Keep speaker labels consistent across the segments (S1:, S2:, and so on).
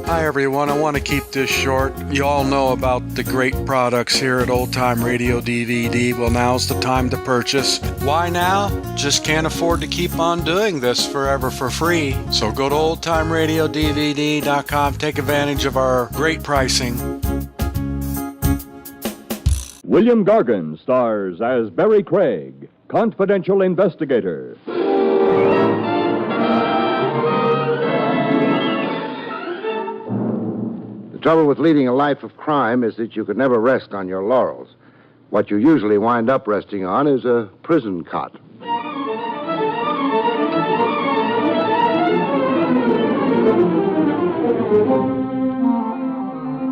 S1: Hi, everyone. I want to keep this short. You all know about the great products here at Old Time Radio DVD. Well, now's the time to purchase. Why now? Just can't afford to keep on doing this forever for free. So go to oldtimeradiodvd.com. Take advantage of our great pricing.
S2: William Gargan stars as Barry Craig, confidential investigator.
S3: The trouble with leading a life of crime is that you could never rest on your laurels. What you usually wind up resting on is a prison cot.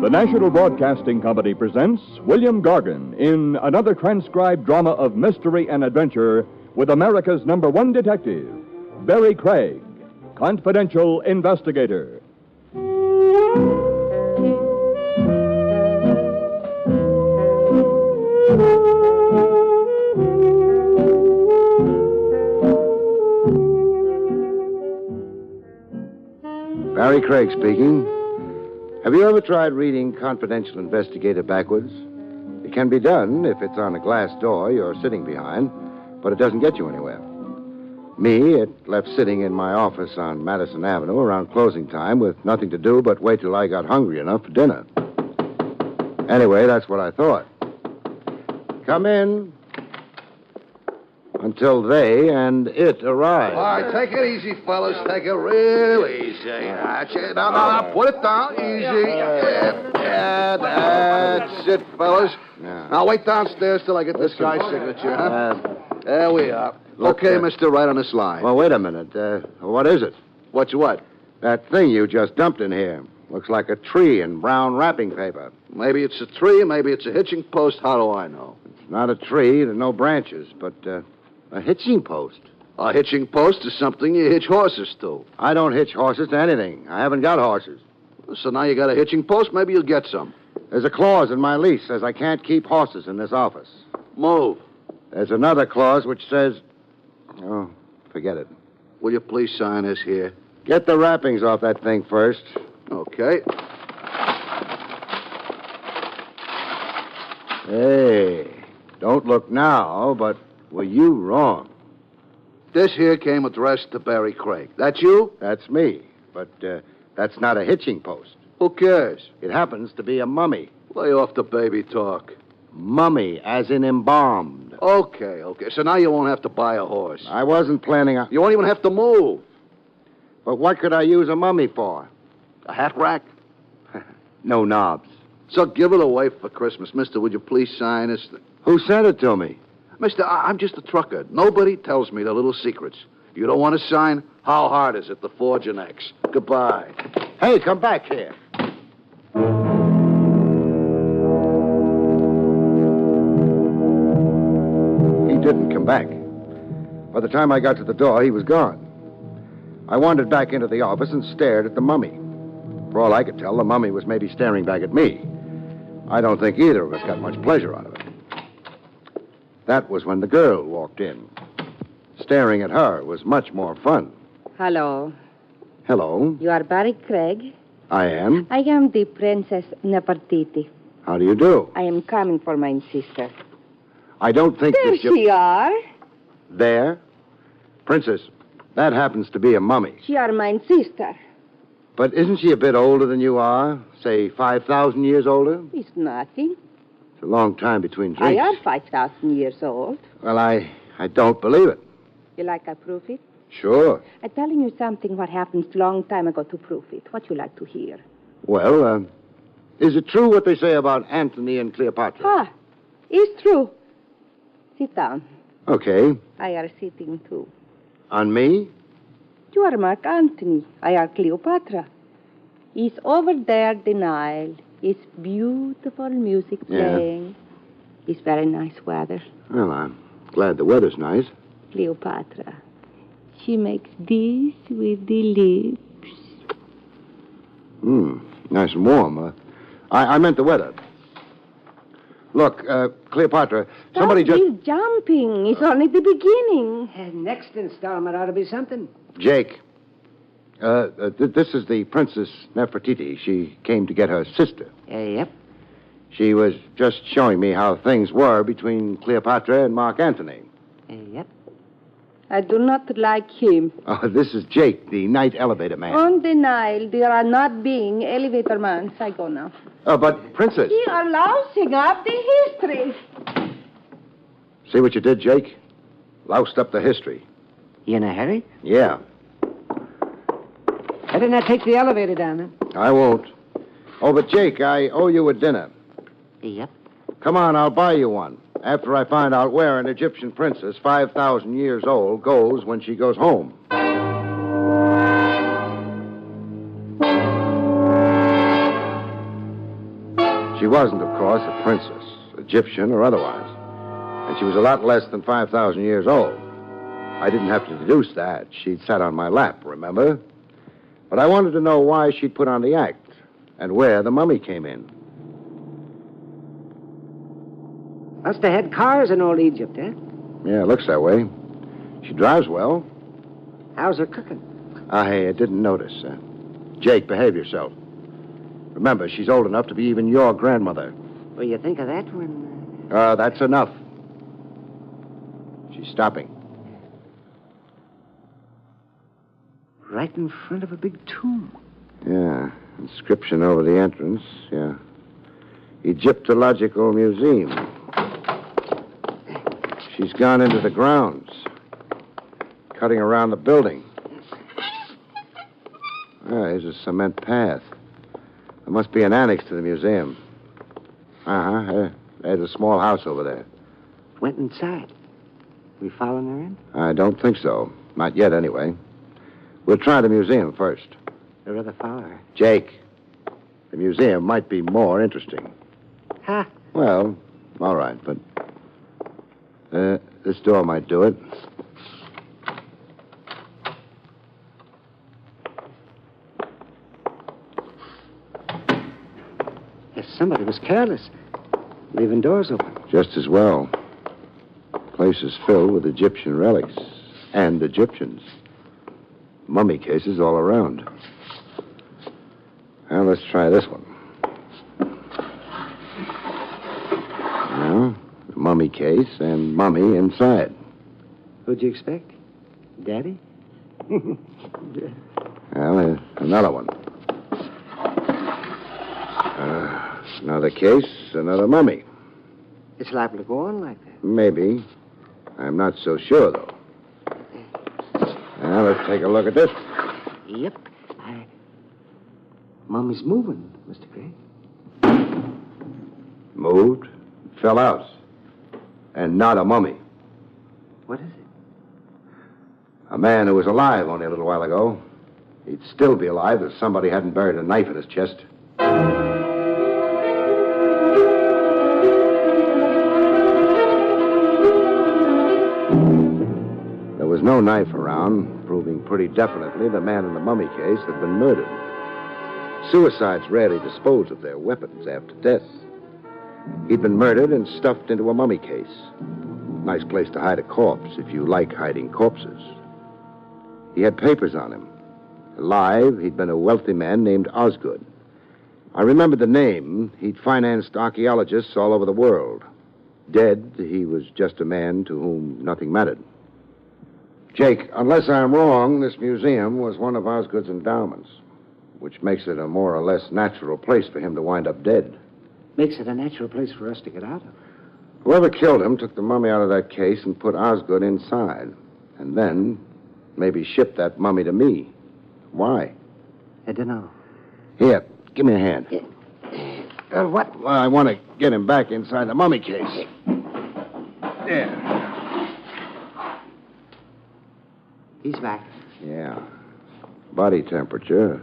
S2: The National Broadcasting Company presents William Gargan in another transcribed drama of mystery and adventure with America's #1 detective, Barry Craig, confidential investigator.
S3: Barry Craig speaking. Have you ever tried reading Confidential Investigator backwards? It can be done if it's on a glass door you're sitting behind, but it doesn't get you anywhere. Me, it left sitting in my office on Madison Avenue around closing time with nothing to do but wait till I got hungry enough for dinner. Anyway, that's what I thought. Come in. Until they and it arrive.
S4: All right, take it easy, fellas. Take it real easy. That's it. Now, put it down. Easy. Yeah, that's it, fellas.
S3: Yeah.
S4: Now, wait downstairs till I get this guy's signature, huh? There we are.
S3: Look,
S4: Okay, mister, right on this line.
S3: Well, wait a minute. What is it?
S4: What's what?
S3: That thing you just dumped in here. Looks like a tree in brown wrapping paper.
S4: Maybe it's a tree, maybe it's a hitching post. How do I know?
S3: It's not a tree. There are no branches, but a hitching post.
S4: A hitching post is something you hitch horses to.
S3: I don't hitch horses to anything. I haven't got horses.
S4: So now you got a hitching post, maybe you'll get some.
S3: There's a clause in my lease says I can't keep horses in this office.
S4: Move.
S3: There's another clause which says... Oh, forget it.
S4: Will you please sign this here?
S3: Get the wrappings off that thing first.
S4: Okay.
S3: Hey, don't look now, but were you wrong?
S4: This here came addressed to Barry Craig. That you?
S3: That's me, but that's not a hitching post.
S4: Who cares?
S3: It happens to be a mummy.
S4: Lay off the baby talk.
S3: Mummy, as in embalmed.
S4: Okay. So now you won't have to buy a horse.
S3: I wasn't planning on...
S4: You won't even have to move.
S3: But what could I use a mummy for?
S4: A hat rack?
S3: No knobs.
S4: So give it away for Christmas. Mister, would you please sign this?
S3: Who sent it to me?
S4: Mister, I'm just a trucker. Nobody tells me the little secrets. You don't want to sign? How hard is it to forge an X? Goodbye.
S3: Hey, come back here. He didn't come back. By the time I got to the door, he was gone. I wandered back into the office and stared at the mummy. For all I could tell, the mummy was maybe staring back at me. I don't think either of us got much pleasure out of it. That was when the girl walked in. Staring at her was much more fun.
S5: Hello.
S3: Hello.
S5: You are Barry Craig?
S3: I am.
S5: I am the Princess Nefertiti.
S3: How do you do?
S5: I am coming for my sister.
S3: I don't think
S5: There
S3: that you...
S5: she are.
S3: There? Princess, that happens to be a mummy.
S5: She are my sister.
S3: But isn't she a bit older than you are? Say, 5,000 years older?
S5: It's nothing.
S3: It's a long time between drinks.
S5: I are 5,000 years old.
S3: Well, I don't believe it.
S5: You like I prove it?
S3: Sure.
S5: I'm telling you something what happened long time ago to prove it. What you like to hear?
S3: Well, is it true what they say about Antony and Cleopatra?
S5: Ah, it's true. Sit down.
S3: Okay.
S5: I are sitting too.
S3: On me?
S5: You are Mark Antony. I are Cleopatra. It's over there, the Nile. It's beautiful music playing. Yeah. It's very nice weather.
S3: Well, I'm glad the weather's nice.
S5: Cleopatra. She makes this with the lips.
S3: Nice and warm. I meant the weather. Look, Cleopatra, somebody
S5: Stop
S3: just...
S5: this jumping. It's only the beginning.
S6: Next installment ought to be something.
S3: Jake. This is the Princess Nefertiti. She came to get her sister.
S6: Yep.
S3: She was just showing me how things were between Cleopatra and Mark Antony.
S6: Yep.
S5: I do not like him.
S3: Oh, this is Jake, the night elevator man.
S5: On the Nile, there are not being elevator man. I go now.
S3: Oh, but Princess.
S5: You are lousing up the history.
S3: See what you did, Jake? Loused up the history.
S6: You in a hurry?
S3: Yeah,
S6: Better not take the elevator down, then.
S3: I won't. Oh, but Jake, I owe you a dinner.
S6: Yep.
S3: Come on, I'll buy you one. After I find out where an Egyptian princess, 5,000 years old, goes when she goes home. She wasn't, of course, a princess, Egyptian or otherwise. And she was a lot less than 5,000 years old. I didn't have to deduce that. She'd sat on my lap, remember? But I wanted to know why she'd put on the act and where the mummy came in.
S6: Must have had cars in old Egypt, eh?
S3: Yeah, it looks that way. She drives well.
S6: How's her cooking?
S3: I didn't notice. Jake, behave yourself. Remember, she's old enough to be even your grandmother.
S6: Well, you think of that when...
S3: That's enough. She's stopping.
S6: Right in front of a big tomb.
S3: Yeah, inscription over the entrance. Yeah. Egyptological Museum. She's gone into the grounds, cutting around the building. Here's a cement path. There must be an annex to the museum. There's a small house over there.
S6: Went inside. We following her in?
S3: I don't think so. Not yet, anyway. We'll try the museum first.
S6: I'd rather follow her.
S3: Jake, the museum might be more interesting.
S6: Ha!
S3: Well, all right, but this door might do it.
S6: If somebody was careless, leaving doors open.
S3: Just as well. The place is filled with Egyptian relics and Egyptians. Mummy cases all around. Now, let's try this one. Now, the mummy case and mummy inside.
S6: Who'd you expect? Daddy?
S3: Well, there's another one. Another case, another mummy.
S6: It's liable to go on like that.
S3: Maybe. I'm not so sure, though. Now, let's take a look at this one.
S6: Yep. Mummy's moving, Mr. Gray.
S3: Moved, fell out. And not a mummy.
S6: What is it?
S3: A man who was alive only a little while ago. He'd still be alive if somebody hadn't buried a knife in his chest. There was no knife around, proving pretty definitely the man in the mummy case had been murdered. Suicides rarely dispose of their weapons after death. He'd been murdered and stuffed into a mummy case. Nice place to hide a corpse if you like hiding corpses. He had papers on him. Alive, he'd been a wealthy man named Osgood. I remembered the name. He'd financed archaeologists all over the world. Dead, he was just a man to whom nothing mattered. Jake, unless I'm wrong, this museum was one of Osgood's endowments, which makes it a more or less natural place for him to wind up dead.
S6: Makes it a natural place for us to get out of.
S3: Whoever killed him took the mummy out of that case and put Osgood inside. And then maybe shipped that mummy to me. Why?
S6: I don't know.
S3: Here, give me a hand.
S6: What?
S3: Well, I want to get him back inside the mummy case. There.
S6: He's back.
S3: Yeah. Body temperature.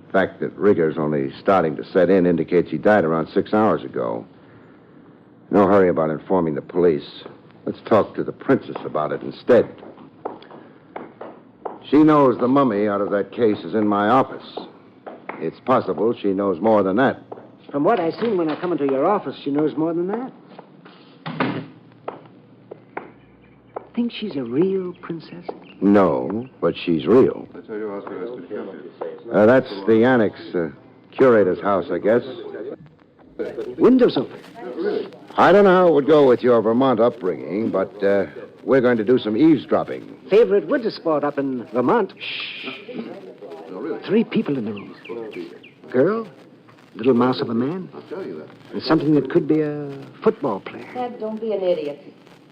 S3: The fact that rigor's only starting to set in indicates he died around 6 hours ago. No hurry about informing the police. Let's talk to the princess about it instead. She knows the mummy out of that case is in my office. It's possible she knows more than that.
S6: From what I seen when I come into your office, she knows more than that. Think she's a real princess?
S3: No, but she's real. That's the annex curator's house, I guess.
S6: Windows open.
S3: I don't know how it would go with your Vermont upbringing, but we're going to do some eavesdropping.
S6: Favorite winter sport up in Vermont. Shh. 3 people in the room. Girl, little mouse of a man, and something that could be a football player.
S5: Ted, don't be an idiot.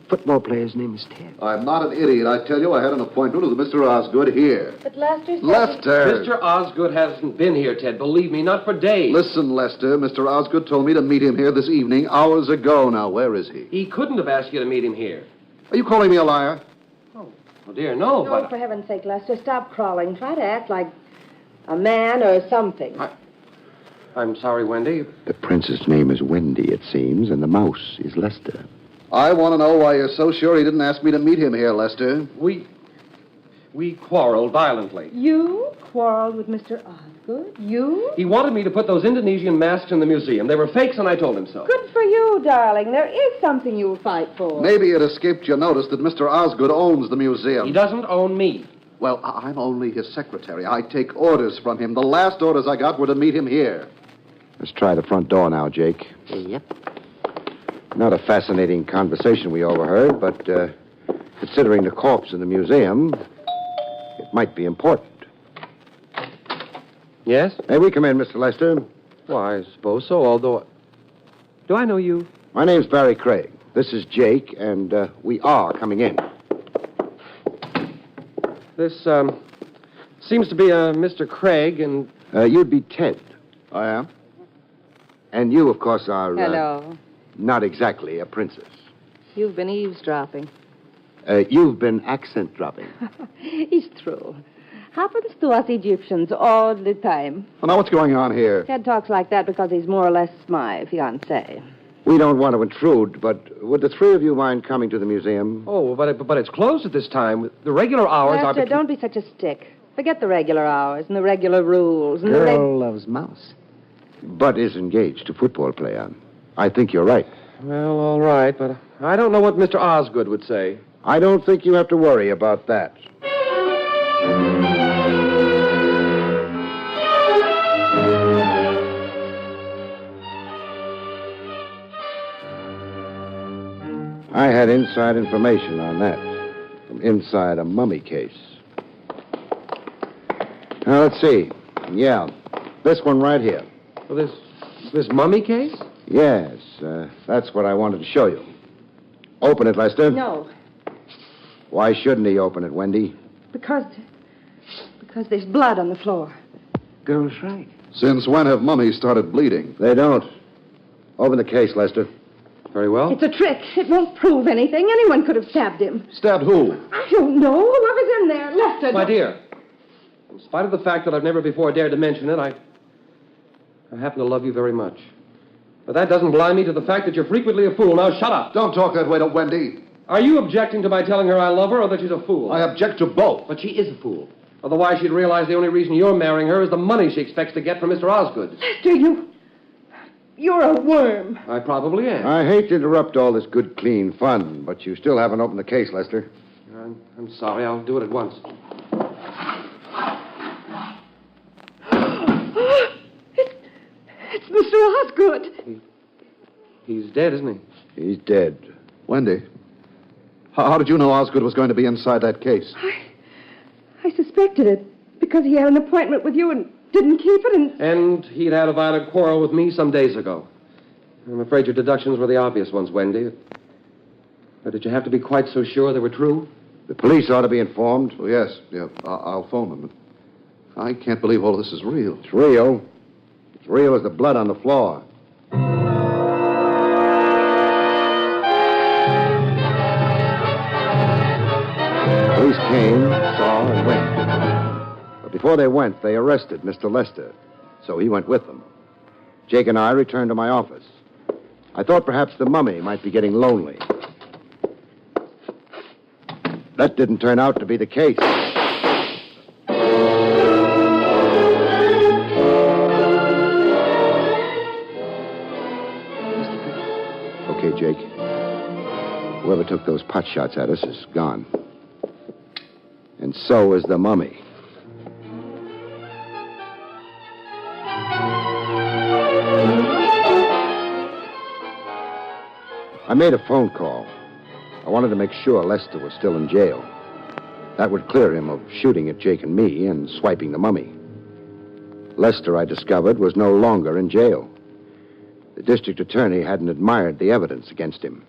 S6: Football player's name is Ted.
S4: I'm not an idiot. I tell you, I had an appointment with Mr. Osgood here.
S5: But Lester said...
S4: Lester!
S7: Mr. Osgood hasn't been here, Ted. Believe me, not for days.
S4: Listen, Lester, Mr. Osgood told me to meet him here this evening, hours ago. Now, where is he?
S7: He couldn't have asked you to meet him here.
S4: Are you calling me a liar?
S7: Oh, dear, no,
S5: No,
S7: but...
S5: for heaven's sake, Lester, stop crawling. Try to act like a man or something.
S7: I'm sorry, Wendy.
S3: The princess' name is Wendy, it seems, and the mouse is Lester.
S4: I want to know why you're so sure he didn't ask me to meet him here, Lester.
S7: We quarreled violently.
S5: You quarreled with Mr. Osgood? You?
S7: He wanted me to put those Indonesian masks in the museum. They were fakes, and I told him so.
S5: Good for you, darling. There is something you'll fight for.
S4: Maybe it escaped your notice that Mr. Osgood owns the museum.
S7: He doesn't own me.
S4: Well, I'm only his secretary. I take orders from him. The last orders I got were to meet him here.
S3: Let's try the front door now, Jake.
S6: Yep.
S3: Not a fascinating conversation we overheard, but considering the corpse in the museum, it might be important.
S7: Yes?
S3: May we come in, Mr. Lester?
S7: Well, I suppose so, although... Do I know you?
S3: My name's Barry Craig. This is Jake, and we are coming in.
S7: This, seems to be a Mr. Craig, and...
S3: You'd be Ted. I am. And you, of course, are...
S5: Hello.
S3: Not exactly a princess.
S5: You've been eavesdropping.
S3: You've been accent dropping.
S5: It's true. Happens to us Egyptians all the time.
S4: Well, now, what's going on here?
S5: Ted talks like that because he's more or less my fiancé.
S3: We don't want to intrude, but would the 3 of you mind coming to the museum?
S7: Oh, but it's closed at this time. The regular hours
S5: Lester,
S7: are...
S5: don't be such a stick. Forget the regular hours and the regular rules. And
S6: Girl loves mouse.
S3: But is engaged to football player. I think you're right.
S7: Well, all right, but I don't know what Mr. Osgood would say.
S3: I don't think you have to worry about that. I had inside information on that from inside a mummy case. Now, let's see. Yeah, this one right here.
S7: Well, this mummy case?
S3: Yes, that's what I wanted to show you. Open it, Lester.
S5: No,
S3: Why shouldn't he open it, Wendy?
S5: because there's blood on the floor.
S6: Girl's right.
S4: Since when have mummies started bleeding?
S3: They don't. Open the case, Lester.
S7: Very well.
S5: It's a trick. It won't prove anything. Anyone could have stabbed him.
S4: Stabbed who?
S5: I don't know. Whoever's in there. Lester.
S7: My dear, in spite of the fact that I've never before dared to mention it, I happen to love you very much. But that doesn't blind me to the fact that you're frequently a fool. Now, shut up.
S4: Don't talk that way to Wendy.
S7: Are you objecting to my telling her I love her or that she's a fool?
S4: I object to both.
S7: But she is a fool. Otherwise, she'd realize the only reason you're marrying her is the money she expects to get from Mr. Osgood.
S5: Lester, you're a worm.
S7: I probably am.
S3: I hate to interrupt all this good, clean fun, but you still haven't opened the case, Lester.
S7: I'm sorry. I'll do it at once.
S5: It's Mr. Osgood.
S7: He's dead, isn't he?
S3: He's dead.
S4: Wendy, how did you know Osgood was going to be inside that case?
S5: I suspected it because he had an appointment with you and didn't keep it
S7: And he'd had a violent quarrel with me some days ago. I'm afraid your deductions were the obvious ones, Wendy. But did you have to be quite so sure they were true?
S3: The police ought to be informed.
S4: Oh, yes. Yeah, I'll phone them. I can't believe all this is real.
S3: It's real. It's real as the blood on the floor. Police came, saw, and went. But before they went, they arrested Mr. Lester. So he went with them. Jake and I returned to my office. I thought perhaps the mummy might be getting lonely. That didn't turn out to be the case. Okay, Jake. Whoever took those pot shots at us is gone. And And so is the mummy. I made a phone call. I wanted to make sure Lester was still in jail. That would clear him of shooting at Jake and me and swiping the mummy. Lester, I discovered, was no longer in jail. The district attorney hadn't admired the evidence against him.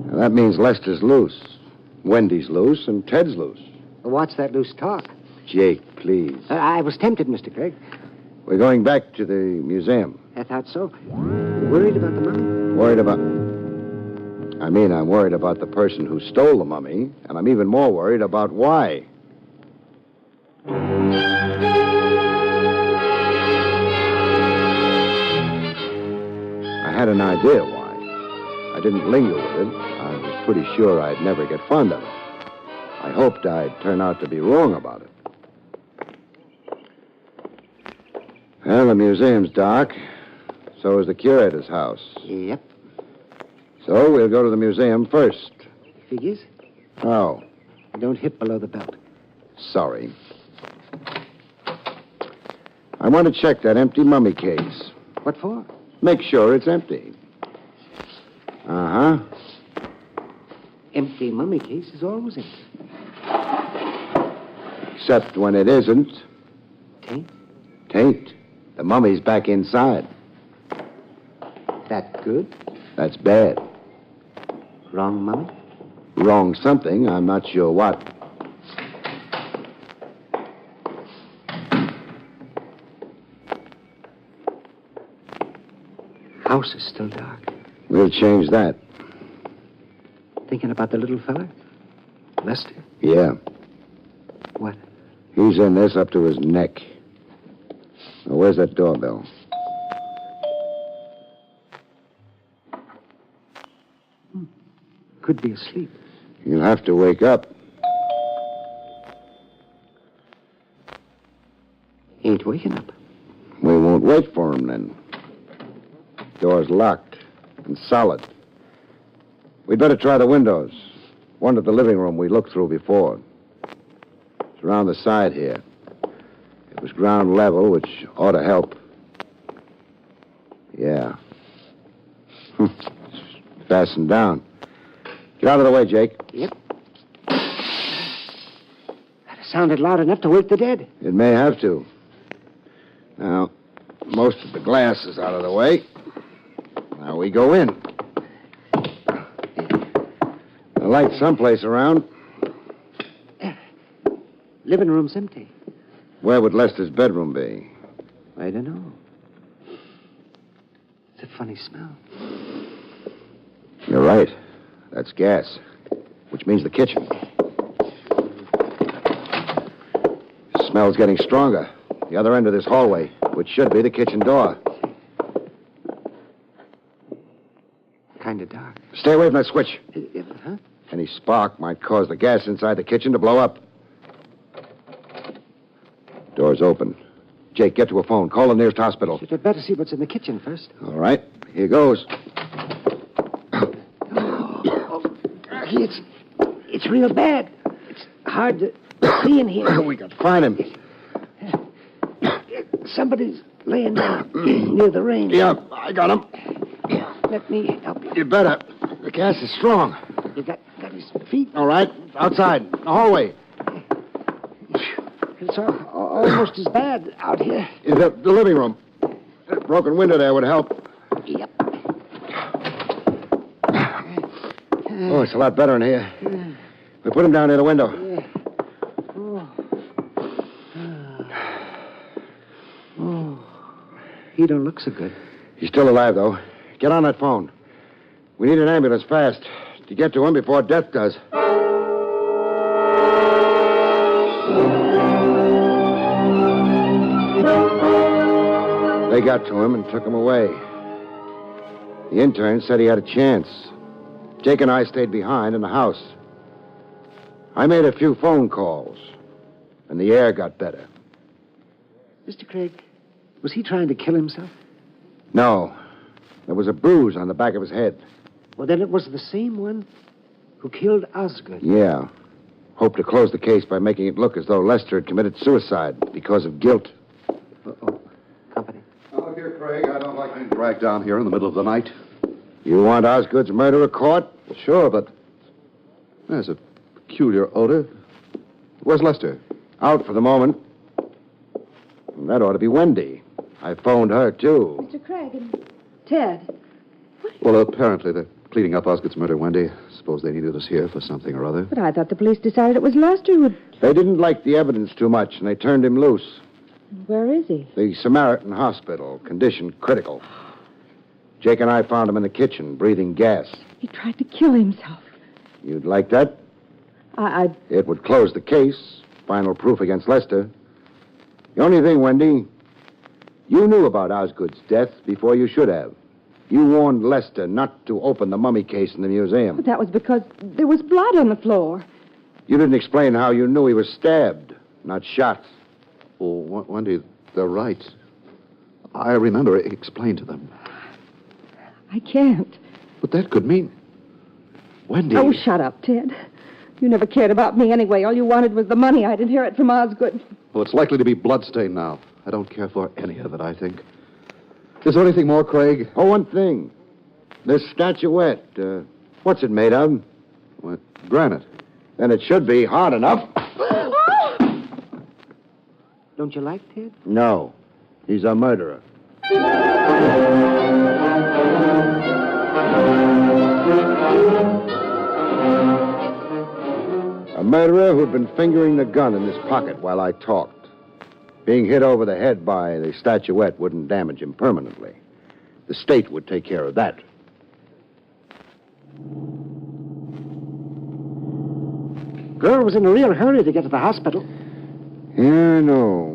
S3: Now, that means Lester's loose, Wendy's loose, and Ted's loose.
S6: What's that loose talk?
S3: Jake, please.
S6: I was tempted, Mr. Craig.
S3: We're going back to the museum.
S6: I thought so. Worried about the mummy?
S3: Worried about... I'm worried about the person who stole the mummy, and I'm even more worried about why. I had an idea why. I didn't linger with it. I was pretty sure I'd never get fond of it. I hoped I'd turn out to be wrong about it. Well, the museum's dark. So is the curator's house.
S6: Yep.
S3: So we'll go to the museum first.
S6: Figures?
S3: Oh,
S6: Don't hit below the belt.
S3: sorry. I want to check that empty mummy case.
S6: What for?
S3: Make sure it's empty. Uh-huh.
S6: Empty mummy case is always empty.
S3: Except when it isn't.
S6: Taint?
S3: Taint. The mummy's back inside.
S6: That good?
S3: That's bad.
S6: Wrong mummy?
S3: Wrong something. I'm not sure what.
S6: House is still dark.
S3: We'll change that.
S6: Thinking about the little fella? Lester?
S3: Yeah.
S6: What?
S3: He's in this up to his neck. Now, where's that doorbell?
S6: Could be asleep.
S3: You'll have to wake up.
S6: Ain't waking up.
S3: We won't wait for him then. Door's locked and solid. We'd better try the windows. One to the living room we looked through before. It's around the side here. It was ground level, which ought to help. Yeah. It's fastened down. Get out of the way, Jake.
S6: Yep. That sounded loud enough to wake the dead.
S3: It may have to. Now, most of the glass is out of the way. Now we go in. The light's someplace around.
S6: Living room's empty.
S3: Where would Lester's bedroom be?
S6: I don't know. It's a funny smell.
S3: You're right. That's gas, which means the kitchen. The smell's getting stronger. The other end of this hallway, which should be the kitchen door.
S6: Kind of dark.
S3: Stay away from that switch.
S6: Huh?
S3: Any spark might cause the gas inside the kitchen to blow up. Door's open. Jake, get to a phone. Call the nearest hospital.
S6: You'd better see what's in the kitchen first.
S3: All right. Here goes.
S6: It's real bad. It's hard to see in here.
S3: We got to find him.
S6: Somebody's laying down near the range.
S3: Yeah, I got him.
S6: Let me help you.
S3: You better. The gas is strong.
S6: You got his feet?
S3: All right. Outside. The hallway.
S6: It's almost as bad out here.
S3: In the living room. That broken window there would help.
S6: Yep.
S3: Oh, it's a lot better in here. We put him down near the window.
S6: He don't look so good.
S3: He's still alive, though. Get on that phone. We need an ambulance fast to get to him before death does. They got to him and took him away. The intern said he had a chance. Jake and I stayed behind in the house. I made a few phone calls, and the air got better.
S6: Mr. Craig, was he trying to kill himself?
S3: No. There was a bruise on the back of his head.
S6: Well, then it was the same one who killed Osgood.
S3: Yeah. Hoped to close the case by making it look as though Lester had committed suicide because of guilt.
S6: Company.
S8: Oh, look here, Craig. I don't like being dragged down here in the middle of the night.
S3: You want Osgood's murderer caught?
S8: Well, sure, but there's a peculiar odor. Where's Lester?
S3: Out for the moment. That ought to be Wendy. I phoned her, too.
S5: Mr. Craig and Ted.
S8: Well, apparently they're cleaning up Osgood's murder, Wendy. Suppose they needed us here for something or other.
S5: But I thought the police decided it was Lester who...
S3: They didn't like the evidence too much, and they turned him loose.
S5: Where is he?
S3: The Samaritan Hospital, condition critical. Jake and I found him in the kitchen, breathing gas.
S5: He tried to kill himself.
S3: You'd like that?
S5: I...
S3: It would close the case. Final proof against Lester. The only thing, Wendy, you knew about Osgood's death before you should have. You warned Lester not to open the mummy case in the museum.
S5: But that was because there was blood on the floor.
S3: You didn't explain how you knew he was stabbed, not shot.
S8: Oh, Wendy, they're right. I remember it explained to them.
S5: I can't.
S8: But that could mean... Wendy...
S5: Oh, shut up, Ted. You never cared about me anyway. All you wanted was the money I'd inherit from Osgood.
S8: Well, it's likely to be bloodstained now. I don't care for any of it, I think. Is there anything more, Craig?
S3: Oh, one thing. This statuette, what's it made of?
S8: What? Granite.
S3: Then it should be hard enough.
S6: Don't you like Ted?
S3: No. He's a murderer. A murderer who'd been fingering the gun in his pocket while I talked. Being hit over the head by the statuette wouldn't damage him permanently. The state would take care of that.
S6: Girl was in a real hurry to get to the hospital.
S3: Yeah, I know.